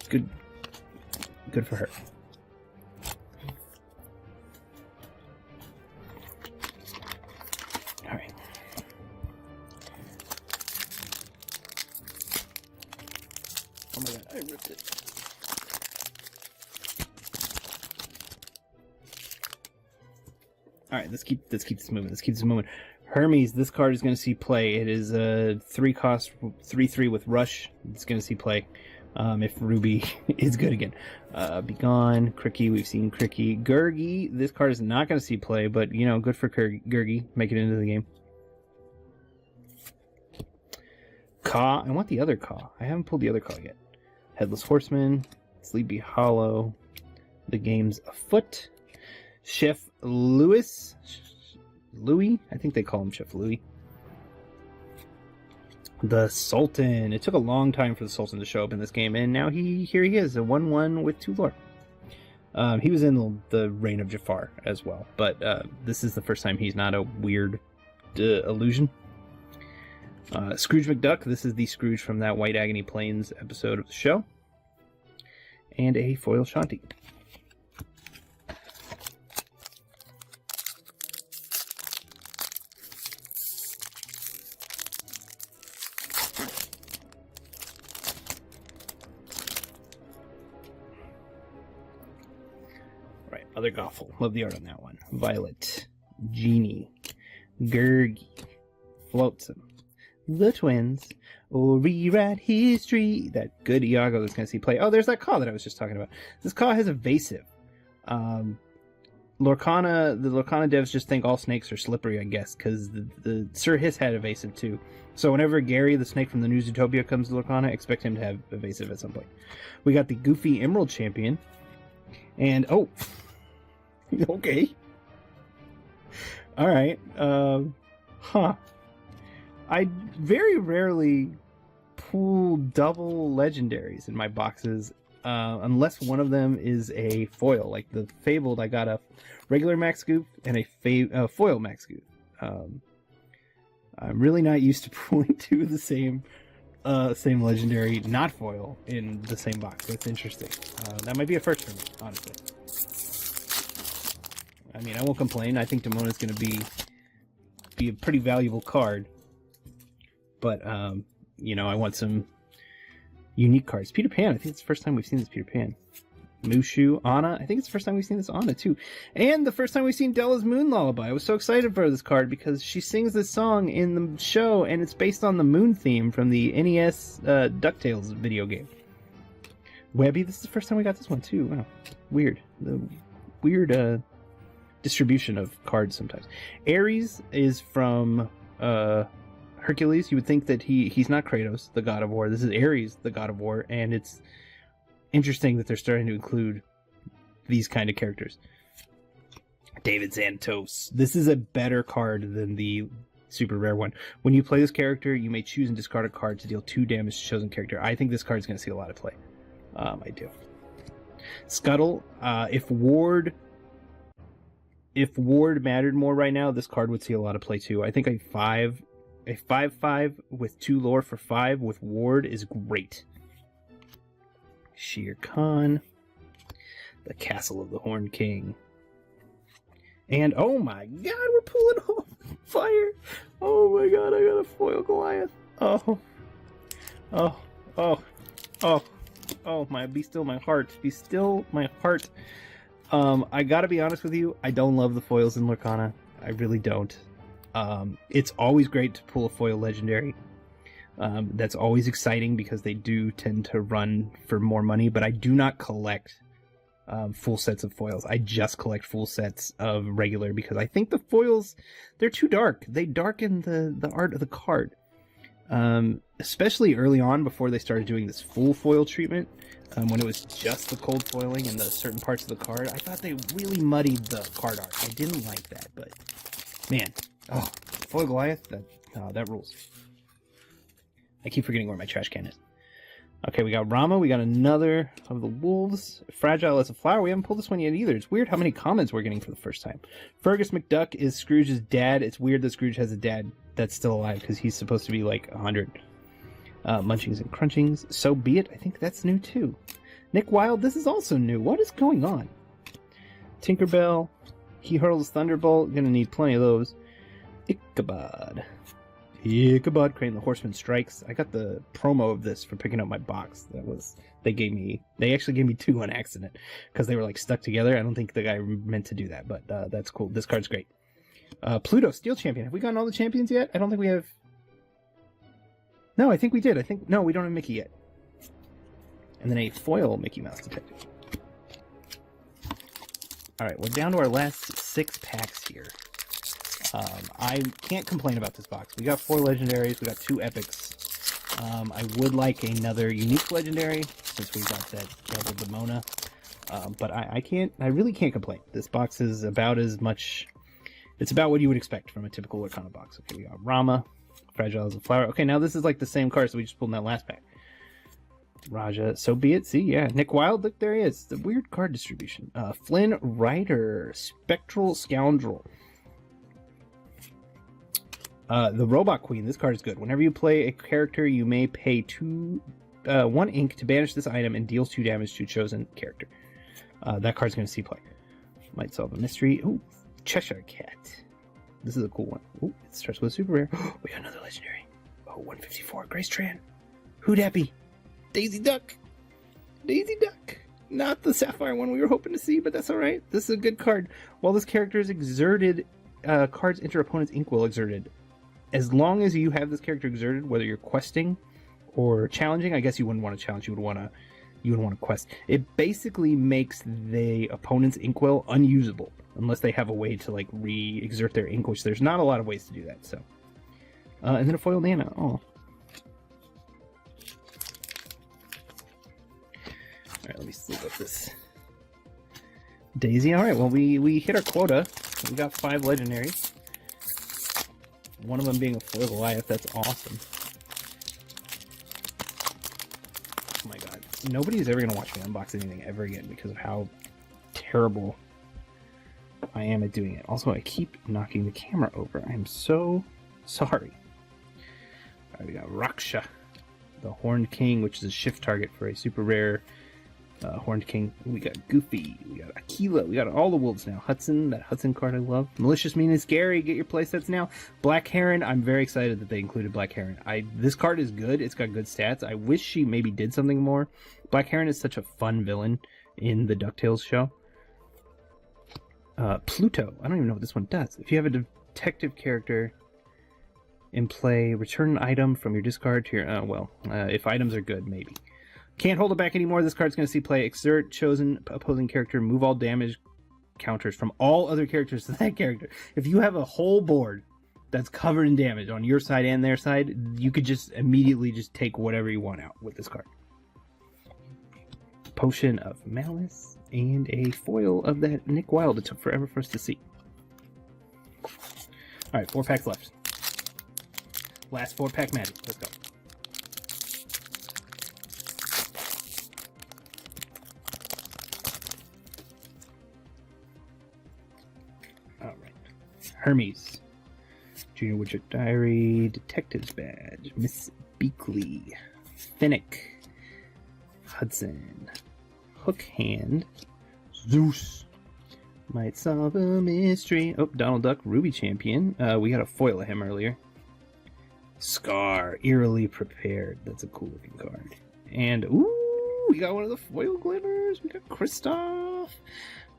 Good for her. Alright. Oh my god, I ripped it. Alright, let's keep this moving. Hermes, this card is going to see play. It is a 3-cost 3/3 with Rush. It's going to see play. If Ruby is good again. Begone, Cricky, we've seen Cricky. Gurgi, this card is not going to see play, but, you know, good for Gurgi. Make it into the game. Ka, I want the other Ka. I haven't pulled the other Ka yet. Headless Horseman, Sleepy Hollow, The Game's Afoot. Chef Louis, I think they call him Chef Louis. The Sultan. It took a long time for the Sultan to show up in this game, and now here he is, a 1/1 with 2 lore. He was in the Reign of Jafar as well, but this is the first time he's not a weird illusion. Scrooge McDuck. This is the Scrooge from that White Agony Plains episode of the show. And a foil Shanti. Other Goffle. Love the art on that one. Violet. Genie. Gurgi. Flotsam. The Twins. Or rewrite history. That good Iago that's going to see play. Oh, there's that Ka that I was just talking about. This Ka has Evasive. Lorcana, the Lorcana devs just think all snakes are slippery, I guess, because the Sir Hiss had evasive too. So whenever Gary, the snake from the New Zootopia, comes to Lorcana, expect him to have evasive at some point. We got the Goofy Emerald Champion. And, oh. Okay. Alright. I very rarely pull double legendaries in my boxes, unless one of them is a foil. Like the Fabled, I got a regular Max Goof and a foil Max Goof. I'm really not used to pulling two of the same legendary, not foil, in the same box. That's interesting. That might be a first for me, honestly. I mean, I won't complain. I think Demona's going to be a pretty valuable card. But, you know, I want some unique cards. Peter Pan, I think it's the first time we've seen this Peter Pan. Mushu, Anna, I think it's the first time we've seen this Anna, too. And the first time we've seen Della's Moon Lullaby. I was so excited for this card because she sings this song in the show, and it's based on the Moon theme from the NES DuckTales video game. Webby, this is the first time we got this one, too. Wow. Weird. The weird distribution of cards sometimes. Ares is from Hercules. You would think that he's not Kratos, the god of war. This is Ares, the god of war, and it's interesting that they're starting to include these kind of characters. David Xanatos. This is a better card than the super rare one. When you play this character, you may choose and discard a card to deal 2 damage to chosen character. I think this card is going to see a lot of play. I do. Scuttle. If Ward mattered more right now, this card would see a lot of play too. I think a 5/5 with 2 lore for 5 with Ward is great. Shere Khan, the Castle of the Horned King, and oh my god, we're pulling off fire! Oh my god, I got a foil Goliath. Oh, be still my heart. Be still my heart. I gotta be honest with you, I don't love the foils in Lorcana. I really don't. It's always great to pull a foil legendary. That's always exciting because they do tend to run for more money, but I do not collect full sets of foils. I just collect full sets of regular because I think the foils, they're too dark. They darken the art of the card. Especially early on before they started doing this full foil treatment, when it was just the cold foiling and the certain parts of the card, I thought they really muddied the card art. I didn't like that, but man, foil Goliath, that rules. I keep forgetting where my trash can is. Okay, we got Rama. We got another of the wolves. Fragile as a flower. We haven't pulled this one yet either. It's weird how many comments we're getting for the first time. Fergus McDuck is Scrooge's dad. It's weird that Scrooge has a dad that's still alive because he's supposed to be like 100. Munchings and Crunchings. So Be It. I think that's new too. Nick Wilde. This is also new. What is going on? Tinkerbell. He Hurls Thunderbolt. Gonna need plenty of those. Ichabod. Crane the Horseman Strikes. I got the promo of this for picking up my box. They actually gave me 2 on accident because they were like stuck together. I don't think the guy meant to do that, but that's cool. This card's great. Pluto Steel Champion. Have we gotten all the champions yet? I don't think we have. No, I think we did. No, we don't have Mickey yet. And then a foil Mickey Mouse Detective. Alright, we're down to our last 6 packs here. I can't complain about this box. We got 4 legendaries, we got 2 epics. I would like another unique legendary, since we got that double Demona. But I really can't complain. This box is about as much, it's about what you would expect from a typical Lorcana box. Okay, we got Rama, Fragile as a Flower. Okay, now this is like the same card, so we just pulled in that last pack. Raja, So Be It. See, yeah. Nick Wilde, look, there he is. The weird card distribution. Flynn Rider, Spectral Scoundrel. The Robot Queen. This card is good. Whenever you play a character, you may pay 1 ink to banish this item and deals 2 damage to a chosen character. That card's going to see play. Might solve a mystery. Ooh, Cheshire Cat. This is a cool one. Ooh, it starts with a super rare. We got another legendary. Oh, 154. Grace Tran. Who dat be? Daisy Duck. Daisy Duck. Not the Sapphire one we were hoping to see, but that's alright. This is a good card. While this character is exerted, cards enter opponent's ink will exerted. As long as you have this character exerted, whether you're questing or challenging, I guess you wouldn't want to challenge, you would want to quest. It basically makes the opponent's inkwell unusable. unless they have a way to like re-exert their ink, which there's not a lot of ways to do that. So, and then a foil Nana. Oh, all right, let me sleeve up this Daisy. All right, well we hit our quota. We got 5 legendaries. One of them being a foil Goliath. That's awesome. Oh my god, nobody's ever gonna watch me unbox anything ever again because of how terrible I am at doing it. Also, I keep knocking the camera over. I'm so sorry. Alright, we got Raksha, the Horned King, which is a shift target for a super rare Horned King. We got Goofy, we got Aquila, we got all the wolves now. Hudson, that Hudson card I love. Malicious, Mean, and Scary, get your playsets now. Black Heron, I'm very excited that they included Black Heron. This card is good, it's got good stats. I wish she maybe did something more. Black Heron is such a fun villain in the DuckTales show. Pluto, I don't even know what this one does. If you have a detective character in play, return an item from your discard to your, if items are good, maybe. Can't hold it back anymore. This card's going to see play. Exert chosen opposing character. Move all damage counters from all other characters to that character. If you have a whole board that's covered in damage on your side and their side, you could just immediately just take whatever you want out with this card. Potion of Malice and a foil of that Nick Wilde. It took forever for us to see. Alright, 4 packs left. Last 4-pack magic. Let's go. Hermes, Junior Woodchuck Diary, Detective's Badge, Miss Beakley, Finnick, Hudson, Hook Hand, Zeus, Might Solve a Mystery. Oh, Donald Duck, Ruby Champion. We got a foil of him earlier. Scar, Eerily Prepared. That's a cool looking card. And, ooh, we got one of the foil glimmers. We got Kristoff.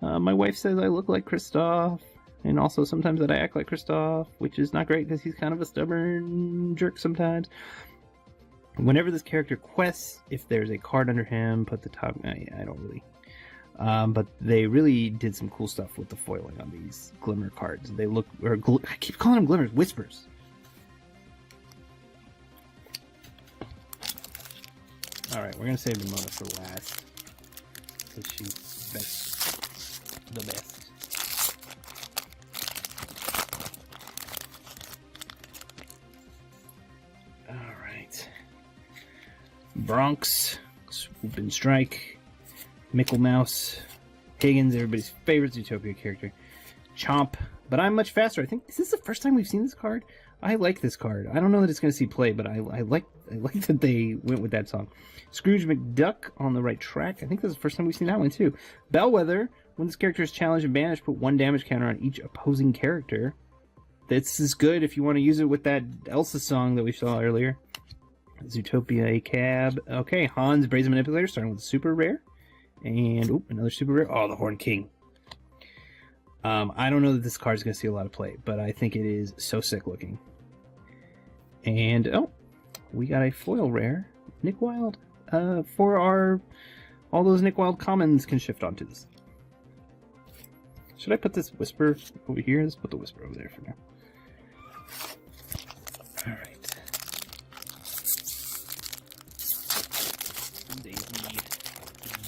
My wife says I look like Kristoff. And also sometimes that I act like Kristoff, which is not great because he's kind of a stubborn jerk sometimes. Whenever this character quests, if there's a card under him, put the top... I don't really... but they really did some cool stuff with the foiling on these Glimmer cards. They look... I keep calling them Glimmers. Whispers. Alright, we're going to save the Mona for last. Because she's the best. Bronx, Swoop and Strike, Mickle Mouse, Higgins, everybody's favorite Zootopia character, Chomp, but I'm much faster. I think this is the first time we've seen this card. I like this card. I don't know that it's going to see play, but I like that they went with that song. Scrooge McDuck on the right track. I think this is the first time we've seen that one too. Bellwether, when this character is challenged and banished, put 1 damage counter on each opposing character. This is good if you want to use it with that Elsa song that we saw earlier. Zootopia A Cab. Okay, Hans Brazen Manipulator, starting with a super rare. And, oop, another super rare. Oh, the Horn King. I don't know that this card is going to see a lot of play, but I think it is so sick looking. And, oh, we got a foil rare. Nick Wilde. For all those Nick Wilde commons can shift onto this. Should I put this Whisper over here? Let's put the Whisper over there for now. Alright.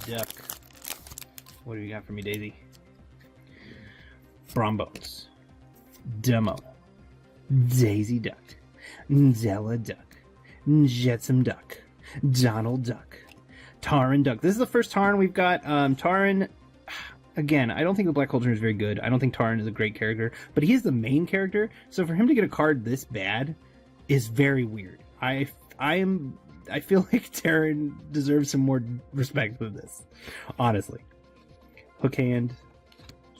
Duck. What do you got for me, Daisy? Brombones. Demo. Daisy Duck. Della Duck. Jetsam Duck. Donald Duck. Taran Duck. This is the first Taran we've got. Taran, again, I don't think the Black Cauldron is very good. I don't think Taran is a great character, but he is the main character, so for him to get a card this bad is very weird. I feel like Taran deserves some more respect for this, honestly. Hook Hand,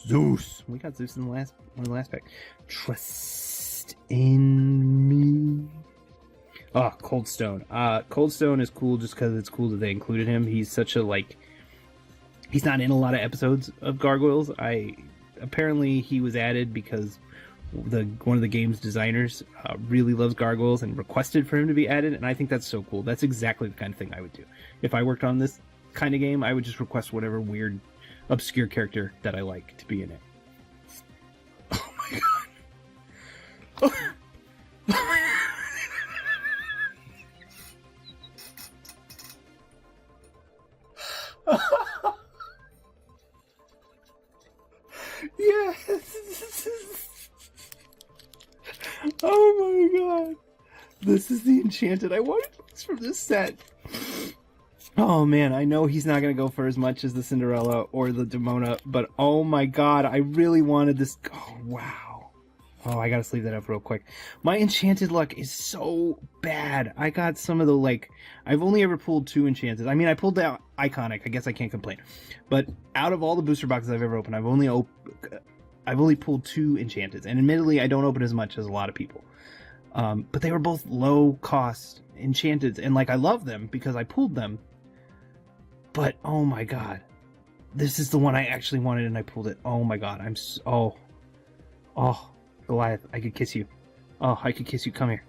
Zeus. We got Zeus in one of the last pack. Trust in me. Oh, Cold Stone. Cold Stone is cool just because it's cool that they included him. He's such a he's not in a lot of episodes of Gargoyles. Apparently he was added because one of the game's designers really loves Gargoyles and requested for him to be added, and I think that's so cool. That's exactly the kind of thing I would do. If I worked on this kind of game, I would just request whatever weird, obscure character that I like to be in it. my god. Yes. Oh my god. This is the enchanted I wanted from this set. Oh man, I know he's not going to go for as much as the Cinderella or the Demona, but oh my god, I really wanted this. Oh wow. Oh, I gotta sleeve that up real quick. My enchanted luck is so bad. I got some of the, like, I've only ever pulled 2 enchanted. I mean, I pulled out Iconic. I guess I can't complain. But out of all the booster boxes I've ever opened, I've only pulled 2 enchanted. And admittedly, I don't open as much as a lot of people. But they were both low cost enchanted, and like I love them because I pulled them. But oh my god, this is the one I actually wanted, and I pulled it. Oh my god, oh Goliath, I could kiss you. Oh, I could kiss you. Come here.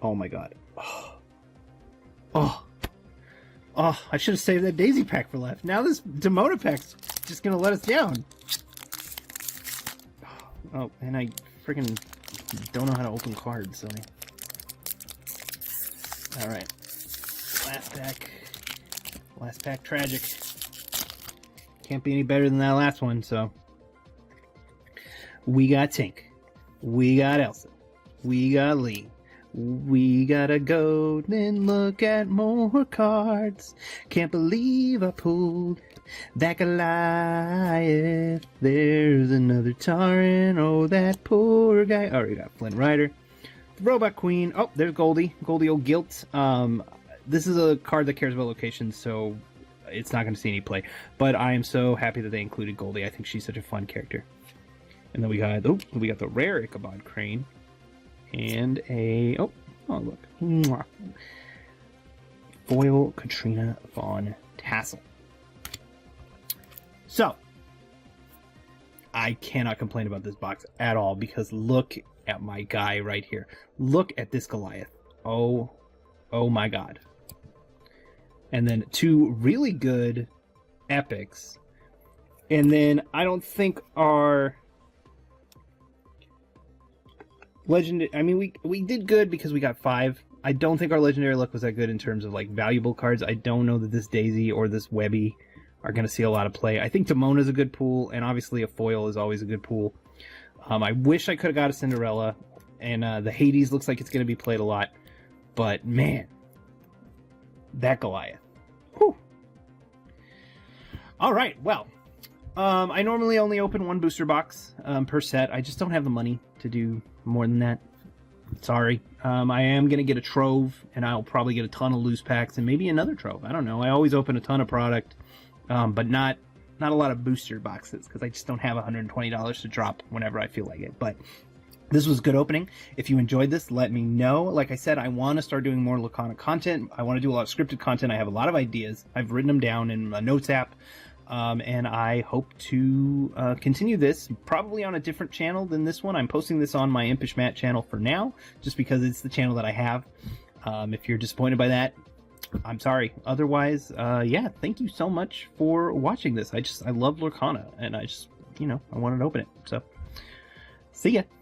Oh my god. Oh, I should have saved that Daisy pack for last. Now this Demona pack's just gonna let us down. Oh, and I freaking don't know how to open cards, so. Alright. Last pack tragic. Can't be any better than that last one, so. We got Tink. We got Elsa. We got Lee. We gotta go and look at more cards. Can't believe I pulled that Goliath. There's another Taran. Oh, that poor guy. Oh, we got Flint Rider. Robot Queen. Oh, there's Goldie. Goldie O'Gilt. This is a card that cares about locations, so it's not going to see any play. But I am so happy that they included Goldie. I think she's such a fun character. And then we got the rare Ichabod Crane. And oh look. Mwah. Foil Katrina Von Tassel. So, I cannot complain about this box at all because look at my guy right here. Look at this Goliath. Oh my god. And then 2 really good epics. And then I don't think our legendary, I mean, we did good because we got 5. I don't think our legendary luck was that good in terms of like valuable cards. I don't know that this Daisy or this Webby are going to see a lot of play. I think Demona's a good pool, and obviously a foil is always a good pool. I wish I could have got a Cinderella, and the Hades looks like it's going to be played a lot. But man, that Goliath. Whew. All right, well, I normally only open 1 booster box per set. I just don't have the money to do more than that. Sorry. I am going to get a trove, and I'll probably get a ton of loose packs and maybe another trove. I don't know. I always open a ton of product, but not a lot of booster boxes because I just don't have $120 to drop whenever I feel like it. But this was a good opening. If you enjoyed this, let me know. Like I said, I want to start doing more Lorcana content. I want to do a lot of scripted content. I have a lot of ideas. I've written them down in a notes app. And I hope to continue this, probably on a different channel than this one. I'm posting this on my Impish Matt channel for now, just because it's the channel that I have. If you're disappointed by that, I'm sorry. Otherwise, yeah, thank you so much for watching this. I love Lorcana, and I just, I wanted to open it. So, see ya.